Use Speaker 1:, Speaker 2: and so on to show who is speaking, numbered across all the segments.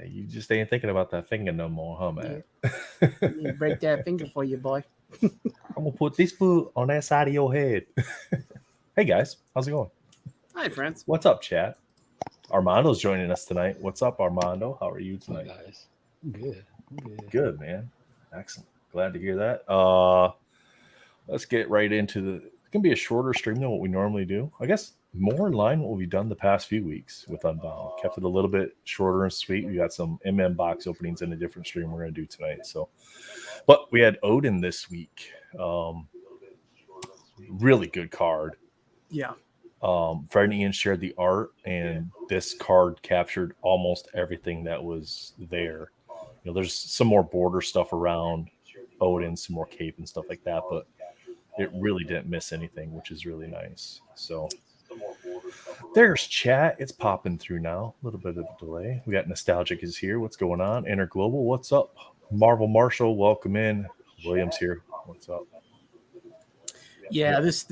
Speaker 1: you just ain't thinking about that finger no more, huh,
Speaker 2: Yeah,
Speaker 1: man?
Speaker 2: break that finger for you, boy.
Speaker 1: I'm gonna put this foot on that side of your head. Hey guys, how's it going?
Speaker 2: Hi, friends.
Speaker 1: What's up, chat? Armando's joining us tonight. What's up, Armando? How are you
Speaker 3: What's up,
Speaker 1: tonight?
Speaker 3: guys? I'm good. I'm good.
Speaker 1: Good, man. Excellent. Glad to hear that. Let's get right into the. It's gonna be a shorter stream than what we normally do. I guess more in line with what we've done the past few weeks with Unbound. Kept it a little bit shorter and sweet. We got some box openings in a different stream we're gonna do tonight. So, but we had Odin this week. Really good card.
Speaker 2: Yeah.
Speaker 1: Fred and Ian shared the art, and this card captured almost everything that was there. You know, there's some more border stuff around Odin, some more cape and stuff like that, but it really didn't miss anything, which is really nice. So there's chat. It's popping through now. A little bit of a delay. We got Nostalgic is here. What's going on? Interglobal, what's up? Marvel Marshall, welcome in. Williams here. What's up?
Speaker 2: Yeah, this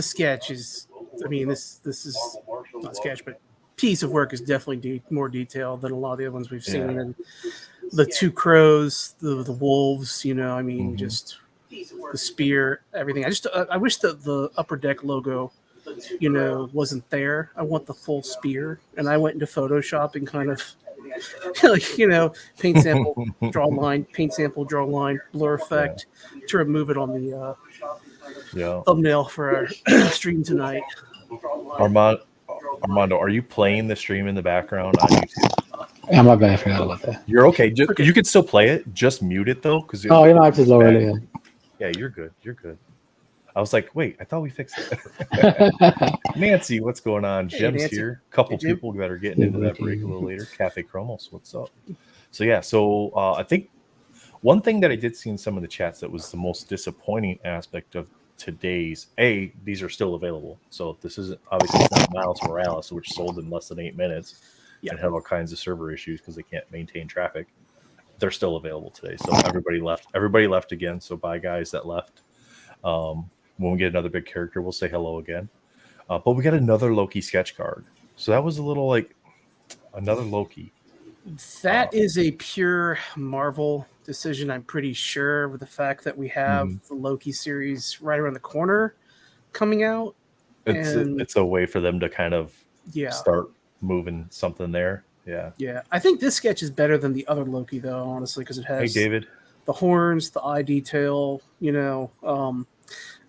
Speaker 2: sketch is. I mean, this is not sketch, but piece of work is definitely more detailed than a lot of the other ones we've seen.
Speaker 1: Yeah.
Speaker 2: And the two crows, the wolves. You know, I mean,
Speaker 1: Mhm.
Speaker 2: just the spear, everything. I wish that the Upper Deck logo, wasn't there. I want the full spear, and I went into Photoshop and kind of. Like, paint sample, draw line, paint sample, draw line, blur effect to remove it on the thumbnail for our stream tonight.
Speaker 1: Armando, are you playing the stream in the background on YouTube?
Speaker 3: Yeah, my bad. I forgot about that.
Speaker 1: You're okay. You can still play it. Just mute it though, because
Speaker 3: I just lowered it.
Speaker 1: Yeah, you're good. You're good. I was like, wait, I thought we fixed it. Nancy, what's going on?
Speaker 2: Hey,
Speaker 1: Jim's
Speaker 2: Nancy.
Speaker 1: here. A couple
Speaker 2: Hey, Jim.
Speaker 1: people that are getting into that break a little later. Cafe Chromos, what's up? So yeah, I think one thing that I did see in some of the chats that was the most disappointing aspect of today's these are still available. So this isn't obviously it's not Miles Morales, which sold in less than 8 minutes and had all kinds of server issues because they can't maintain traffic. They're still available today. So everybody left again. So bye guys that left. When we get another big character, we'll say hello again. But we got another Loki sketch card. So that was a little like another Loki.
Speaker 2: That is a pure Marvel decision, I'm pretty sure, with the fact that we have the Loki series right around the corner coming out.
Speaker 1: It's a way for them to kind of start moving something there. Yeah.
Speaker 2: Yeah. I think this sketch is better than the other Loki, though, honestly, because it has
Speaker 1: David.
Speaker 2: The horns, the eye detail,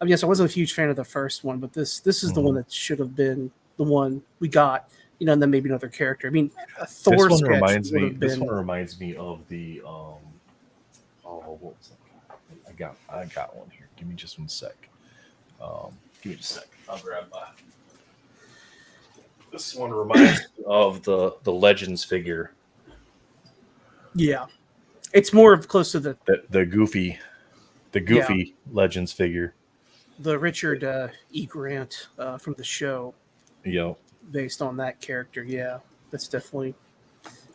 Speaker 2: I mean, yes, I wasn't a huge fan of the first one, but this is the one that should have been the one we got, and then maybe another character. I mean, a Thor
Speaker 1: this one
Speaker 2: sketch
Speaker 1: This one reminds me of the what was that? I got one here. Give me just one sec. Give me just a sec. I'll grab my. This one reminds me of the Legends figure.
Speaker 2: Yeah, it's more close to
Speaker 1: the goofy Legends figure.
Speaker 2: The Richard E. Grant from the show. Based on that character, yeah, that's definitely.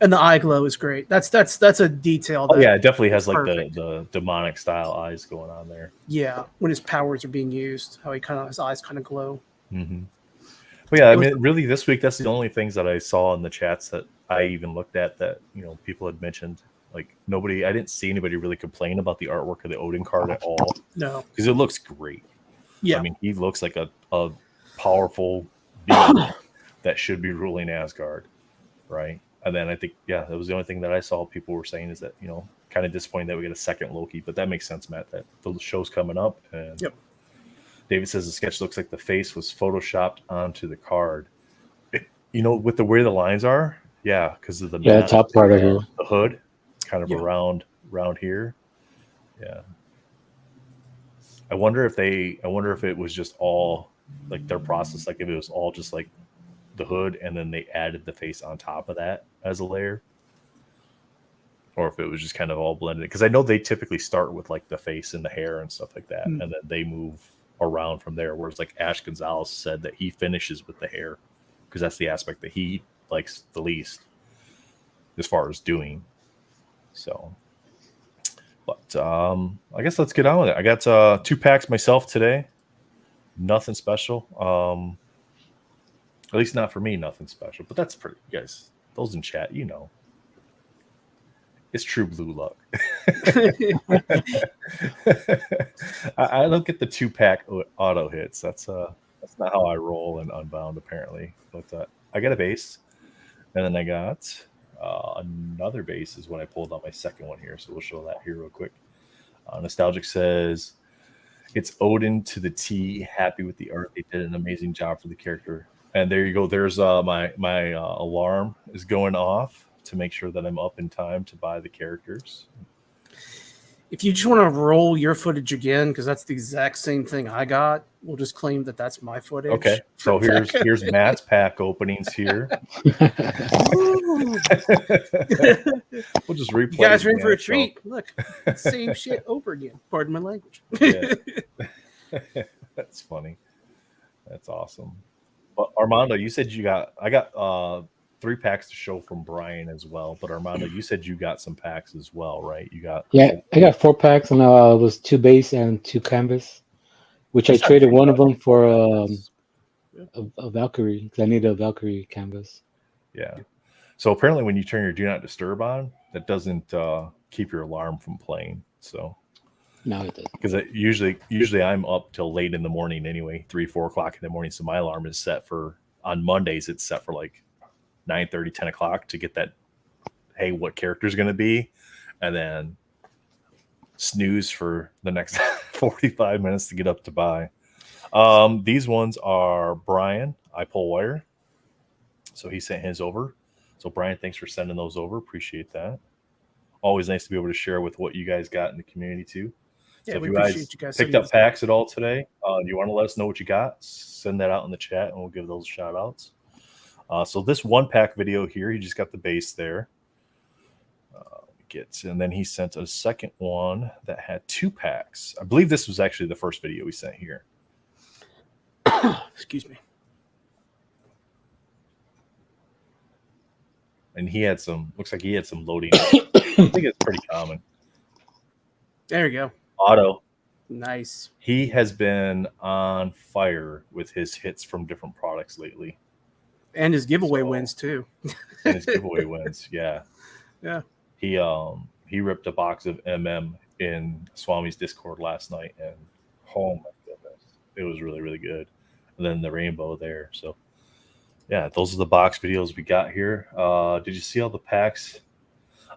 Speaker 2: And the eye glow is great. That's a detail.
Speaker 1: It definitely has like the demonic style eyes going on there.
Speaker 2: Yeah, when his powers are being used, how his eyes kind of glow.
Speaker 1: Mm-hmm. But yeah, I mean, really, this week that's the only things that I saw in the chats that I even looked at that people had mentioned. Like I didn't see anybody really complain about the artwork of the Odin card at all.
Speaker 2: No,
Speaker 1: because it looks great.
Speaker 2: Yeah,
Speaker 1: I mean, he looks like a powerful being that should be ruling Asgard, right? And then I think, that was the only thing that I saw people were saying is that, kind of disappointing that we get a second Loki, but that makes sense, Matt, that the show's coming up. And David says the sketch looks like the face was photoshopped onto the card. With the way the lines are, because of the
Speaker 3: top part of
Speaker 1: the hood, kind of around here. Yeah. I wonder if it was just all like their process, like if it was all just like the hood and then they added the face on top of that as a layer, or if it was just kind of all blended. Because I know they typically start with like the face and the hair and stuff like that, and then they move around from there. Whereas like Ash Gonzalez said that he finishes with the hair because that's the aspect that he likes the least as far as doing. So. But I guess let's get on with it. I got 2 packs myself today. Nothing special. At least not for me, nothing special. But that's pretty, guys. Those in chat, It's true blue luck. I don't get the 2-pack auto hits. That's not how I roll in Unbound apparently. But I got a base, and then I got another base is when I pulled out my second one here. So we'll show that here real quick. Nostalgic says it's Odin to the T. Happy with the art. They did an amazing job for the character. And there you go. There's my alarm is going off to make sure that I'm up in time to buy the characters.
Speaker 2: If you just want to roll your footage again, because that's the exact same thing I got, we'll just claim that that's my footage.
Speaker 1: Okay, so here's Matt's pack openings here. We'll just replay.
Speaker 2: You guys are in for a treat. Look, same shit over again. Pardon my language.
Speaker 1: Yeah. That's funny. That's awesome. But Armando, you said I got 3 packs to show from Brian as well. But Armando, you said you got some packs as well, right? You got
Speaker 3: I got 4 packs, and it was 2 base and 2 canvas, which I traded one of them for a Valkyrie because I need a Valkyrie canvas.
Speaker 1: Yeah. So apparently, when you turn your Do Not Disturb on, that doesn't keep your alarm from playing. So
Speaker 3: no, it doesn't.
Speaker 1: Because usually I'm up till late in the morning anyway, 3-4 o'clock in the morning. So my alarm is set for on Mondays. It's set for like 9:30, 10 o'clock to get that, hey, what character is going to be, and then snooze for the next 45 minutes to get up to buy. These ones are Brian. I pull wire, so he sent his over. So Brian, thanks for sending those over. Appreciate that. Always nice to be able to share with what you guys got in the community too.
Speaker 2: Yeah,
Speaker 1: so if
Speaker 2: we
Speaker 1: you
Speaker 2: appreciate you guys
Speaker 1: picked up packs at all today, you want to let us know what you got, send that out in the chat, and we'll give those shout outs. So this 1-pack video here, he just got the base there. And then he sent a second one that had 2 packs. I believe this was actually the first video we sent here.
Speaker 2: Excuse me.
Speaker 1: And he had looks like he had some loading. I think it's pretty common.
Speaker 2: There you go.
Speaker 1: Auto.
Speaker 2: Nice.
Speaker 1: He has been on fire with his hits from different products lately.
Speaker 2: And his giveaway wins too.
Speaker 1: And his giveaway wins, yeah.
Speaker 2: Yeah.
Speaker 1: He ripped a box of in Swami's Discord last night, and oh my goodness, it was really, really good. And then the rainbow there. So yeah, those are the box videos we got here. Did you see all the packs?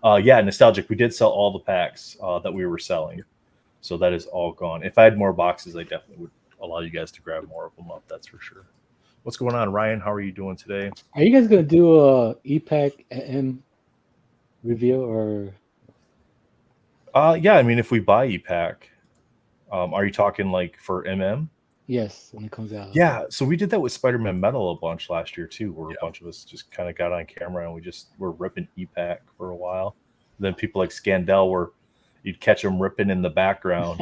Speaker 1: Yeah, Nostalgic. We did sell all the packs that we were selling. So that is all gone. If I had more boxes, I definitely would allow you guys to grab more of them up. That's for sure. What's going on, Ryan? How are you doing today?
Speaker 3: Are you guys gonna do a EPAC M review or?
Speaker 1: Yeah, I mean, if we buy EPAC, are you talking like for MM?
Speaker 3: Yes, when it comes out.
Speaker 1: Yeah, so we did that with Spider-Man Metal a bunch last year too, where a bunch of us just kind of got on camera and we just were ripping EPAC for a while. And then people like Scandell you'd catch them ripping in the background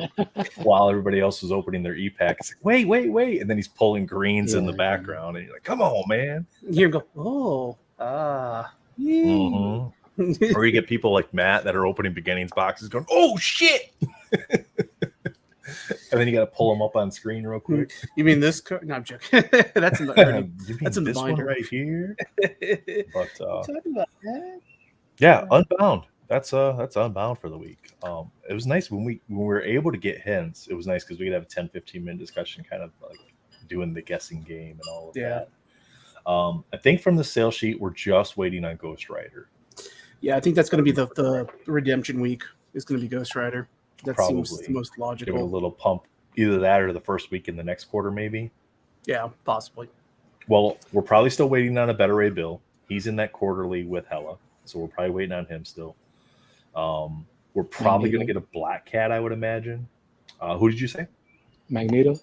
Speaker 1: while everybody else was opening their EPAC. It's like, wait. And then he's pulling greens in the background. And you're like, come on, man.
Speaker 2: You go,
Speaker 1: Mm-hmm. Or you get people like Matt that are opening beginnings boxes going, oh, shit. And then you got to pull them up on screen real quick.
Speaker 2: You mean this card? No, I'm joking. That's in the
Speaker 1: that's in
Speaker 2: the
Speaker 1: this
Speaker 2: binder
Speaker 1: one right here. But
Speaker 2: talking about that?
Speaker 1: Yeah, Unbound. That's Unbound for the week. It was nice when we were able to get hints. It was nice because we could have a 10-15 minute discussion, kind of like doing the guessing game and all of that. I think from the sale sheet, we're just waiting on Ghost Rider.
Speaker 2: Yeah, I think that's going to be the redemption week. Is going to be Ghost Rider. That
Speaker 1: Probably
Speaker 2: seems the most logical.
Speaker 1: Give it a little pump, either that or the first week in the next quarter, maybe.
Speaker 2: Yeah, possibly.
Speaker 1: Well, we're probably still waiting on a Better Ray Bill. He's in that quarterly with Hella, so we're probably waiting on him still. We're probably going to get a Black Cat, I would imagine. Who did you say?
Speaker 3: Magneto.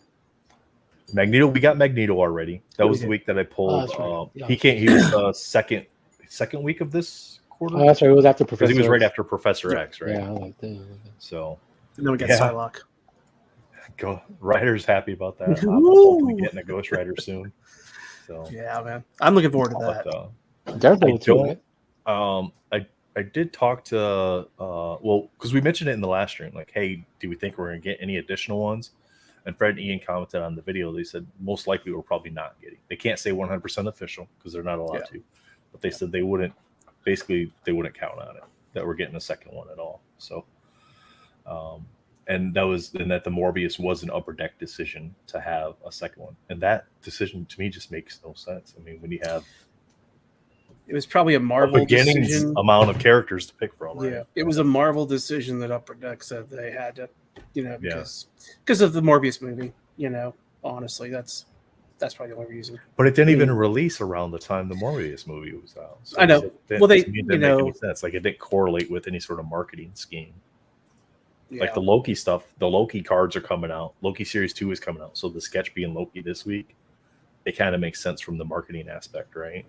Speaker 1: We got Magneto already. That was the week that I pulled.
Speaker 3: Right. Yeah.
Speaker 1: He was the second week of this quarter.
Speaker 3: Oh, that's right. It was after Professor.
Speaker 1: Because he was right after Professor X, right?
Speaker 3: Yeah, I like that.
Speaker 1: So.
Speaker 2: And then we got Psylocke.
Speaker 1: Ryder's happy about that. I'm hopefully getting a Ghost Rider soon. So
Speaker 2: yeah, man, I'm looking forward to that.
Speaker 3: Daredevil too, right?
Speaker 1: I did talk to because we mentioned it in the last stream, like, hey, do we think we're gonna get any additional ones? And Fred and Ian commented on the video. They said most likely we're probably not getting. They can't say 100% official because they're not allowed to, but they said they wouldn't. Basically, they wouldn't count on it. that we're getting a second one at all. So, and that the Morbius was an Upper Deck decision to have a second one, and that decision to me just makes no sense. I mean, when you have
Speaker 2: it was probably a Marvel decision.
Speaker 1: Amount of characters to pick from, right?
Speaker 2: Yeah, it was a Marvel decision that Upper Deck said they had to, because of the Morbius movie. Honestly, that's probably the only reason.
Speaker 1: But it didn't even release around the time the Morbius movie was out. So
Speaker 2: I know. Well, they didn't
Speaker 1: make any sense. Like, it didn't correlate with any sort of marketing scheme. Yeah. Like the Loki stuff, the Loki cards are coming out. Loki Series 2 is coming out. So the sketch being Loki this week, it kind of makes sense from the marketing aspect, right?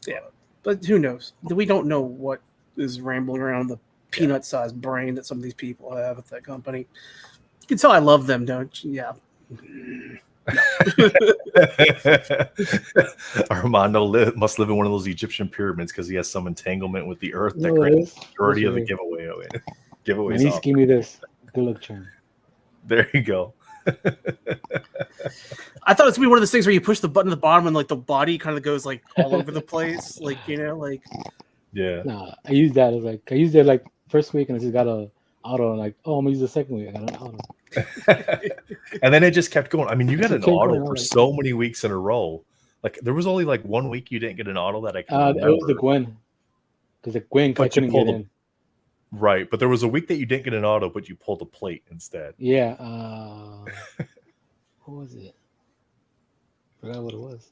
Speaker 2: Yeah, but who knows? We don't know what is rambling around the peanut-sized brain that some of these people have at that company. You can tell I love them, don't you? Yeah.
Speaker 1: Armando must live in one of those Egyptian pyramids because he has some entanglement with the earth that creates the majority of the giveaways.
Speaker 3: Please give me this. Good luck charm.
Speaker 1: There you go.
Speaker 2: I thought it's gonna be one of those things where you push the button at the bottom and like the body kind of goes like all over the place, like
Speaker 1: yeah.
Speaker 3: Nah, I used that like first week and I just got a auto and like, oh, I'm gonna use the second week. I got an auto.
Speaker 1: And then it just kept going. I mean, you got an auto for so many weeks in a row. Like there was only like 1 week you didn't get an auto that I can remember.
Speaker 3: It was the Gwen, because the Gwen I couldn't get in.
Speaker 1: Right, but there was a week that you didn't get an auto, but you pulled a plate instead.
Speaker 3: Yeah. What was it? I forgot what it was.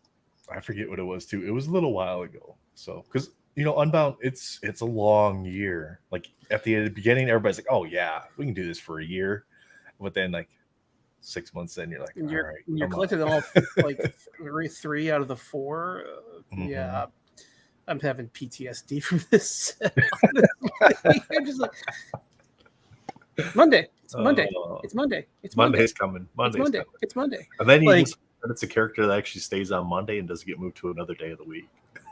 Speaker 1: I forget what it was too. It was a little while ago. So, because Unbound, it's a long year. Like at the beginning, everybody's like, "Oh yeah, we can do this for a year," but then like 6 months in, you're like,
Speaker 2: you're collecting all like 3 out of the 4. Yeah. I'm having PTSD from this. I'm just like Monday. It's Monday. It's Monday. It's Monday.
Speaker 1: Monday's coming.
Speaker 2: It's Monday.
Speaker 1: And then it's a character that actually stays on Monday and doesn't get moved to another day of the week.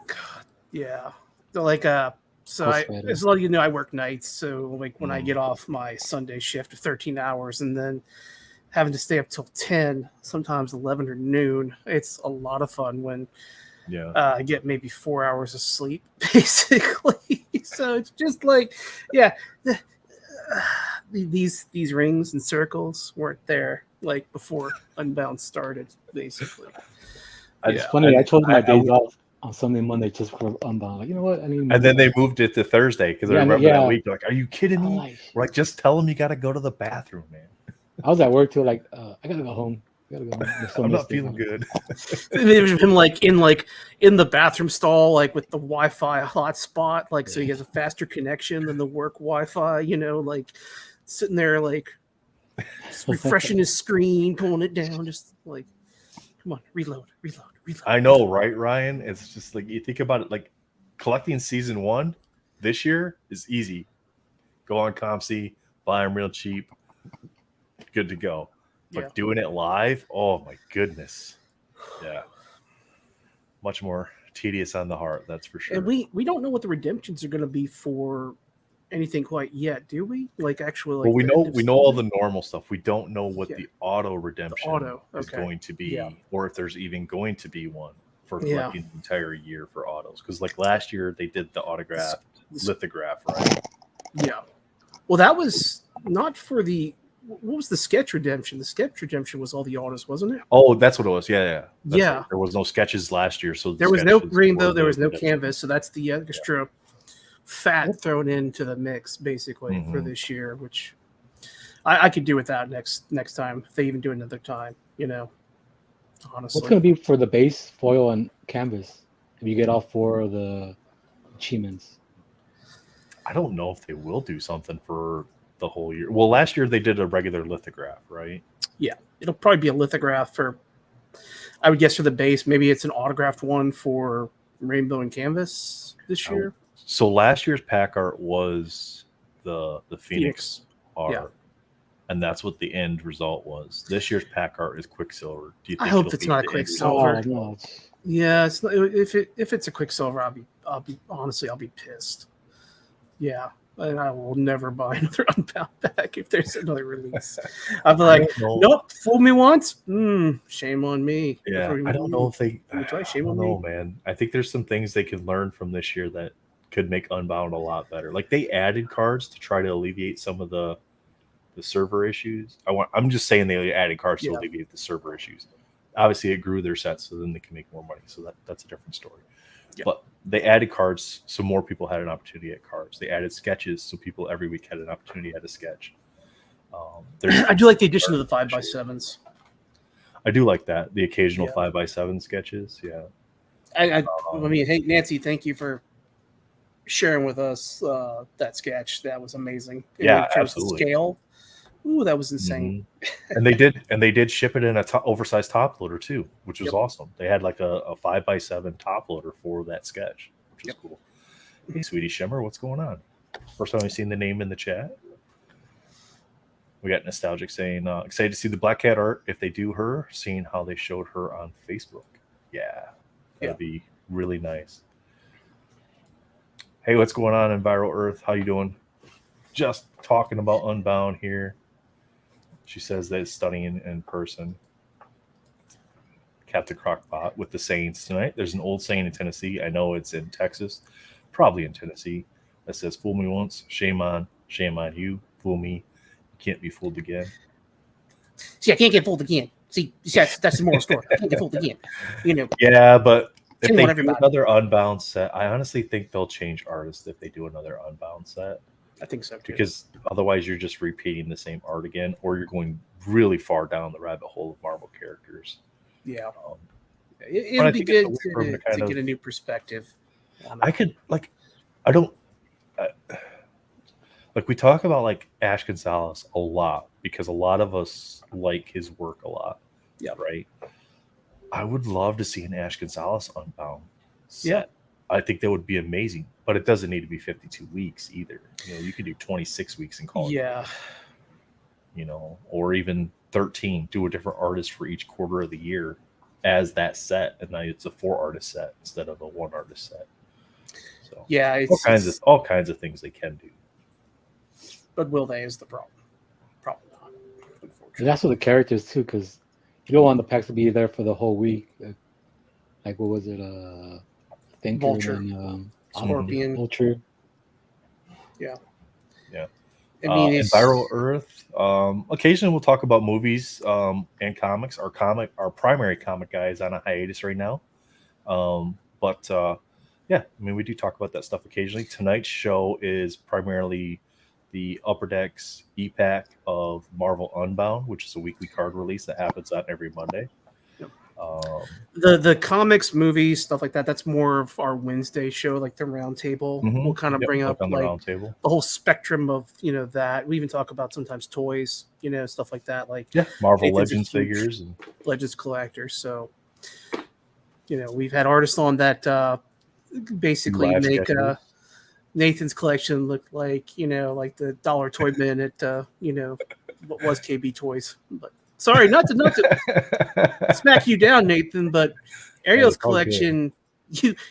Speaker 2: God, yeah. So like as long as you know, I work nights, so like when I get off my Sunday shift of 13 hours and then having to stay up till 10, sometimes 11 or noon, it's a lot of fun when I get maybe 4 hours of sleep, basically. So it's just like, these rings and circles weren't there like before Unbound started, basically.
Speaker 3: It's funny. I chose my days off on Sunday, Monday just for Unbound. Like, you know what?
Speaker 1: And then they moved it to Thursday because I remember that week. They're like, "Are you kidding me?" We're like, "Just tell them you got to go to the bathroom, man."
Speaker 3: I was at work too. Like, I gotta go home.
Speaker 1: I'm not feeling good.
Speaker 2: It was him like in the bathroom stall, like with the Wi-Fi hotspot, like so he has a faster connection than the work Wi-Fi. Like sitting there, like refreshing his screen, pulling it down, just like, come on, reload.
Speaker 1: I know, right, Ryan? It's just like you think about it, like collecting season 1 this year is easy. Go on ComC, buy them real cheap, good to go. But doing it live, oh my goodness. Yeah. Much more tedious on the heart, that's for sure.
Speaker 2: And we don't know what the redemptions are going to be for anything quite yet, do we? Like actually, like
Speaker 1: we know all the normal stuff. We don't know what the auto redemption is going to be, or if there's even going to be one for collecting the entire year for autos. Because like last year they did the autograph lithograph, right?
Speaker 2: Yeah. Well, that was not for the. What was the sketch redemption? The sketch redemption was all the autos, wasn't it?
Speaker 1: Oh, that's what it was. Yeah. Right. There was no sketches last year, so
Speaker 2: there was no rainbow. There was no canvas, so that's the extra fat thrown into the mix, basically, for this year. Which I could do without next time if they even do another time. Honestly,
Speaker 3: what's going to be for the base foil and canvas if you get all 4 of the achievements?
Speaker 1: I don't know if they will do something for the whole year. Well, last year they did a regular lithograph, right?
Speaker 2: Yeah, it'll probably be a lithograph for, I would guess, for the base. Maybe it's an autographed one for Rainbow and Canvas this year.
Speaker 1: So last year's pack art was the Phoenix art, and that's what the end result was. This year's pack art is Quicksilver. Do you think
Speaker 2: I hope it's not Quicksilver.
Speaker 3: No.
Speaker 2: Yeah, if it's a Quicksilver, I'll be pissed. Yeah. And I will never buy another Unbound pack if there's another release. I'll be like, nope, fool me once. Shame on me.
Speaker 1: Yeah, I don't know if they. I don't know, man. I think there's some things they can learn from this year that could make Unbound a lot better. Like they added cards to try to alleviate some of the server issues. I'm just saying they added cards to alleviate the server issues. Obviously, it grew their sets, so then they can make more money. So that's a different story. Yeah. But they added cards, so more people had an opportunity at cards. They added sketches, so people every week had an opportunity at a sketch.
Speaker 2: I do like the addition of the 5x7s.
Speaker 1: I do like that. The occasional 5x7 sketches. Yeah.
Speaker 2: I mean, hey, Nancy, thank you for sharing with us that sketch. That was amazing.
Speaker 1: Yeah, absolutely.
Speaker 2: Scale. Ooh, that was insane.
Speaker 1: Mm-hmm. and they did ship it in a oversized top loader too, which was awesome. They had like a 5x7 top loader for that sketch, which is cool. Hey, Sweetie Shimmer, what's going on? First time we've seen the name in the chat. We got Nostalgic saying, excited to see the Black Cat art if they do her, seeing how they showed her on Facebook. Yeah, that'd be really nice. Hey, what's going on in Viral Earth? How you doing? Just talking about Unbound here. She says that it's stunning in person. Captain Crockpot with the Saints tonight. There's an old saying in Tennessee. I know it's in Texas, probably in Tennessee, that says, fool me once, shame on you. Fool me, can't be fooled again.
Speaker 2: See, I can't get fooled again. See, that's the moral story. I can't get fooled again. You know.
Speaker 1: Yeah, but if they do another Unbound set, I honestly think they'll change artists if they do another Unbound set.
Speaker 2: I think so too.
Speaker 1: Because otherwise, you're just repeating the same art again, or you're going really far down the rabbit hole of Marvel characters.
Speaker 2: Yeah, it'd be good to get a new perspective.
Speaker 1: We talk about like Ash Gonzalez a lot because a lot of us like his work a lot.
Speaker 2: Yeah,
Speaker 1: right. I would love to see an Ash Gonzalez Unbound set.
Speaker 2: Yeah,
Speaker 1: I think that would be amazing, but it doesn't need to be 52 weeks either. You know, you could do 26 weeks and call it.
Speaker 2: Yeah.
Speaker 1: You know, or even 13. Do a different artist for each quarter of the year as that set, and now it's a 4 artist set instead of a 1 artist set. So
Speaker 2: yeah,
Speaker 1: all kinds of things they can do.
Speaker 2: But will they is the problem? Probably not.
Speaker 3: And that's for the characters too, because you don't want the packs to be there for the whole week. Like what was it?
Speaker 2: Vulture,
Speaker 3: and,
Speaker 2: Scorpion,
Speaker 3: Vulture.
Speaker 2: Yeah.
Speaker 1: I mean, in Viral Earth, occasionally we'll talk about movies and comics. Our primary comic guy is on a hiatus right now, but I mean, we do talk about that stuff occasionally. Tonight's show is primarily the Upper Decks E-Pack of Marvel Unbound, which is a weekly card release that happens on every Monday.
Speaker 2: Yep. The comics, movies, stuff like that, that's more of our Wednesday show, like the roundtable.
Speaker 1: Mm-hmm.
Speaker 2: We'll kind of bring up
Speaker 1: on the
Speaker 2: like
Speaker 1: roundtable,
Speaker 2: the whole spectrum of, that. We even talk about sometimes toys, stuff like that. Like
Speaker 1: Marvel Legends figures and
Speaker 2: Legends collectors. So, we've had artists on that basically make Nathan's collection look like, like the dollar toy bin at, what was KB Toys. But sorry, not to smack you down, Nathan, but Ariel's collection.
Speaker 1: I'm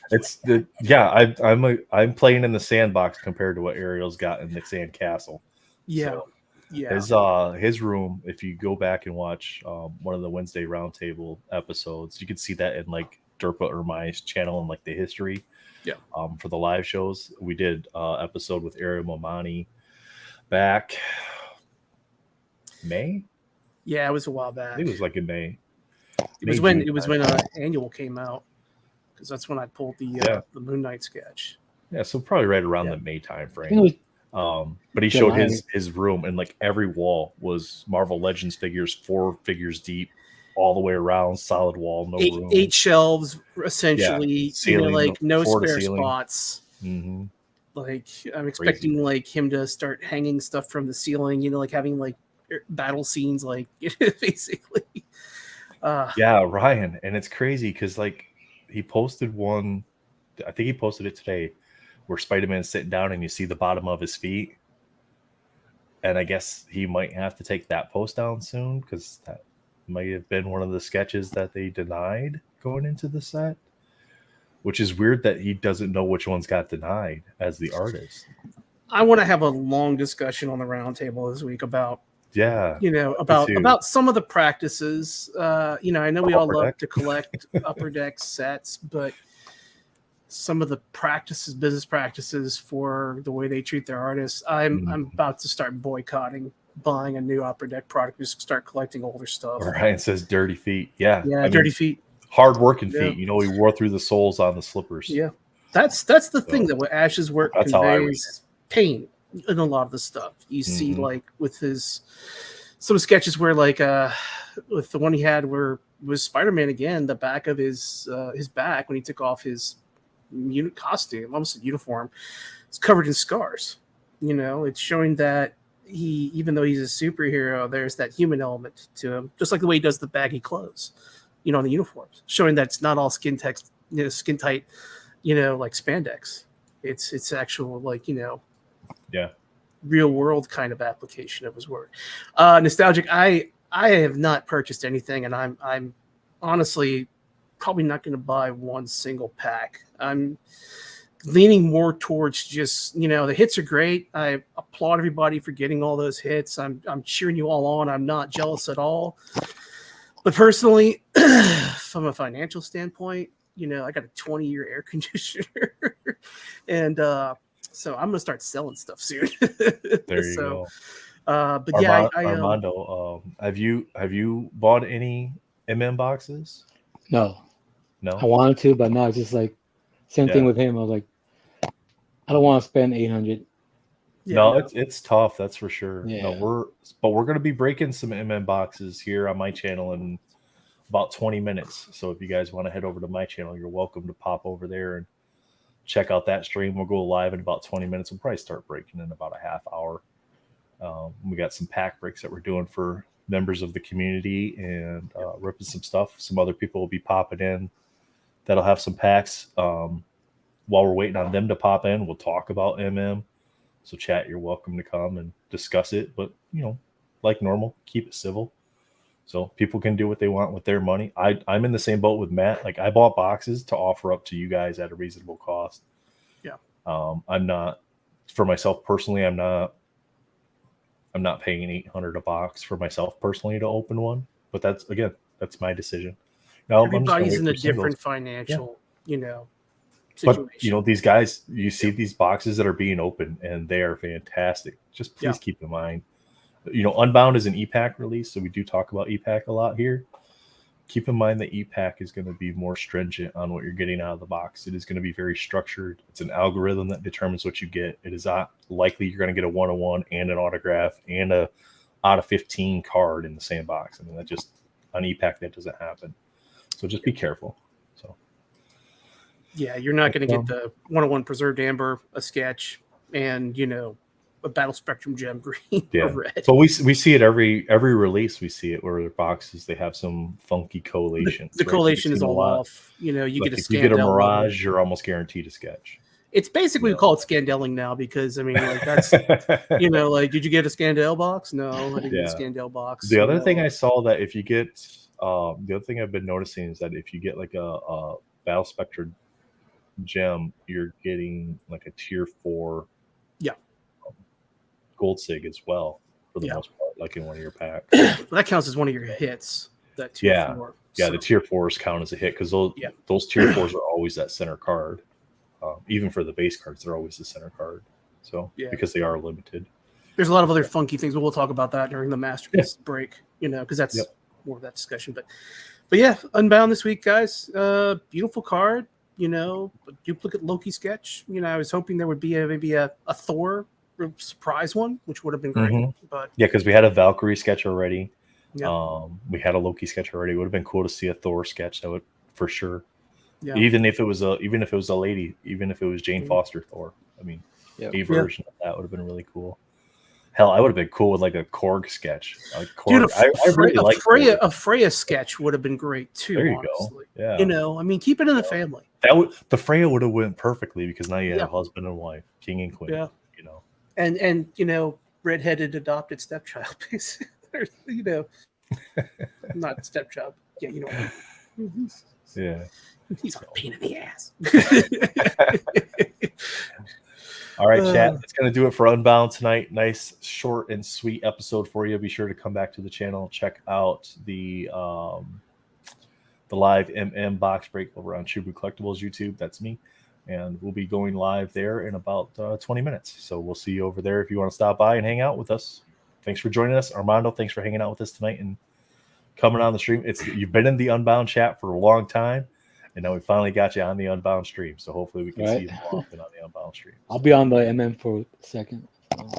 Speaker 1: playing in the sandbox compared to what Ariel's got in the sand castle.
Speaker 2: Yeah. So, yeah.
Speaker 1: His room, if you go back and watch one of the Wednesday roundtable episodes, you can see that in like Derpa Ermai's channel and like the history.
Speaker 2: Yeah.
Speaker 1: For the live shows, we did episode with Ariel Momani back May.
Speaker 2: Yeah, it was a while back.
Speaker 1: I think it was like in May.
Speaker 2: It was when Annual came out, because that's when I pulled the Moon Knight sketch.
Speaker 1: Yeah, so probably right around the May time frame. But he showed his room, and like every wall was Marvel Legends figures, 4 figures deep, all the way around, solid wall, no room.
Speaker 2: 8 shelves essentially,
Speaker 1: ceiling,
Speaker 2: like no spare
Speaker 1: ceiling.
Speaker 2: spots.
Speaker 1: Mm-hmm.
Speaker 2: Like I'm expecting like him to start hanging stuff from the ceiling, like having like battle scenes, like basically.
Speaker 1: Ryan, and it's crazy because like he posted one, I think he posted it today, where Spider-Man's sitting down and you see the bottom of his feet, and I guess he might have to take that post down soon because that might have been one of the sketches that they denied going into the set, which is weird that he doesn't know which ones got denied as the artist.
Speaker 2: I want to have a long discussion on the roundtable this week about about some of the practices. I know we all love to collect Upper Deck sets, but some of the business practices for the way they treat their artists. I'm about to start boycotting buying a new Upper Deck product. Just start collecting older stuff.
Speaker 1: Ryan says dirty feet. Yeah,
Speaker 2: dirty feet.
Speaker 1: Hard working feet. You know, we wore through the soles on the slippers.
Speaker 2: Yeah, that's the thing that with Ash's work conveys pain in a lot of the stuff. You see, like with some sketches where, like, with the one he had where was Spider-Man again, the back of his back when he took off his costume, almost a uniform, it's covered in scars. You know, it's showing that even though he's a superhero, there's that human element to him, just like the way he does the baggy clothes, you know, on the uniforms, showing that it's not all skin tight, you know, like spandex. It's actual, like, you know, real world kind of application of his work. Nostalgic. I have not purchased anything, and I'm honestly probably not going to buy one single pack. I'm leaning more towards just, you know, the hits are great. I applaud everybody for getting all those hits. I'm cheering you all on. I'm not jealous at all. But personally, from a financial standpoint, you know, I got a 20-year air conditioner, and so I'm gonna start selling stuff soon.
Speaker 1: There you go.
Speaker 2: But
Speaker 1: Armando, have you bought any boxes?
Speaker 3: No. I wanted to, but no, it's just like same thing with him. I was like, I don't want to spend $800.
Speaker 1: It's tough, that's for sure.
Speaker 3: Yeah.
Speaker 1: We're gonna be breaking some boxes here on my channel in about 20 minutes. So if you guys want to head over to my channel, you're welcome to pop over there and check out that stream. We'll go live in about 20 minutes. We'll probably start breaking in about a half hour. We got some pack breaks that we're doing for members of the community and ripping some stuff. Some other people will be popping in that'll have some packs. While we're waiting on them to pop in, we'll talk about So chat, you're welcome to come and discuss it, but, you know, like normal, keep it civil. So people can do what they want with their money. I'm in the same boat with Matt. Like, I bought boxes to offer up to you guys at a reasonable cost.
Speaker 2: Yeah.
Speaker 1: I'm not, for myself personally, I'm not paying $800 a box for myself personally to open one. But that's my decision. Now,
Speaker 2: everybody's in a different financial, you know,
Speaker 1: situation. But, you know, these guys, you see these boxes that are being opened, and they are fantastic. Just please keep in mind, you know, Unbound is an e-pack release, so we do talk about e-pack a lot here. Keep in mind that e-pack is going to be more stringent on what you're getting out of the box. It is going to be very structured. It's an algorithm that determines what you get. It is not likely you're going to get a 101 and an autograph and a out of 15 card in the same box. I mean, that just, on e-pack, that doesn't happen. So just be careful. So
Speaker 2: yeah, you're not going to get the 101 preserved amber, a sketch, and, you know, a Battle Spectrum gem green or red.
Speaker 1: But we see it every release. We see it where their boxes, they have some funky collation.
Speaker 2: The collation is all off. You know, you
Speaker 1: like
Speaker 2: get a
Speaker 1: if you get a Mirage, you're almost guaranteed a sketch.
Speaker 2: It's basically, we call it scandelling now, because I mean, like, that's you know, like, did you get a Scandell box? No, I didn't get a Scandell box.
Speaker 1: The other thing I saw that if you get the other thing I've been noticing is that if you get like a Battle Spectrum gem, you're getting like a tier 4 gold sig as well, for the most part, like in one of your packs.
Speaker 2: Well, that counts as one of your hits. That tier 4.
Speaker 1: So. The tier 4s count as a hit, because those tier 4s are always that center card. Even for the base cards, they're always the center card. So because they are limited. There's
Speaker 2: a lot of other funky things, but we'll talk about that during the Masterpiece break. You know, because that's more of that discussion. But yeah, Unbound this week, guys. Beautiful card. You know, a duplicate Loki sketch. You know, I was hoping there would be maybe a Thor surprise one, which would have been great. But
Speaker 1: because we had a Valkyrie sketch already. We had a Loki sketch already. It would have been cool to see a Thor sketch. That would, for sure. Even if it was a lady, even if it was Jane Foster Thor. I mean, a version of that would have been really cool. Hell, I would have been cool with like a Korg sketch. Like Korg,
Speaker 2: dude,
Speaker 1: I really like
Speaker 2: a Freya sketch would have been great too.
Speaker 1: There you
Speaker 2: honestly.
Speaker 1: go. Yeah.
Speaker 2: You know, I mean, keep it in the family.
Speaker 1: The Freya would have went perfectly, because now you have husband and wife, king and queen.
Speaker 2: Yeah.
Speaker 1: You know.
Speaker 2: And you know, redheaded adopted stepchild, basically. You know, not stepchild. Yeah, you know.
Speaker 1: Yeah.
Speaker 2: He's a pain in the ass.
Speaker 1: All right, chat. That's going to do it for Unbound tonight. Nice, short, and sweet episode for you. Be sure to come back to the channel. Check out the live box break over on Chubu Collectibles YouTube. That's me. and we'll be going live there in about 20 minutes. So we'll see you over there if you want to stop by and hang out with us. Thanks for joining us, Armando. Thanks for hanging out with us tonight and coming on the stream. You've been in the Unbound chat for a long time, and now we finally got you on the Unbound stream. So hopefully we can see you more often on the Unbound stream.
Speaker 3: I'll be on the MM for a second.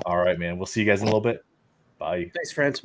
Speaker 1: All right, man. We'll see you guys in a little bit. Bye.
Speaker 2: Thanks, friends.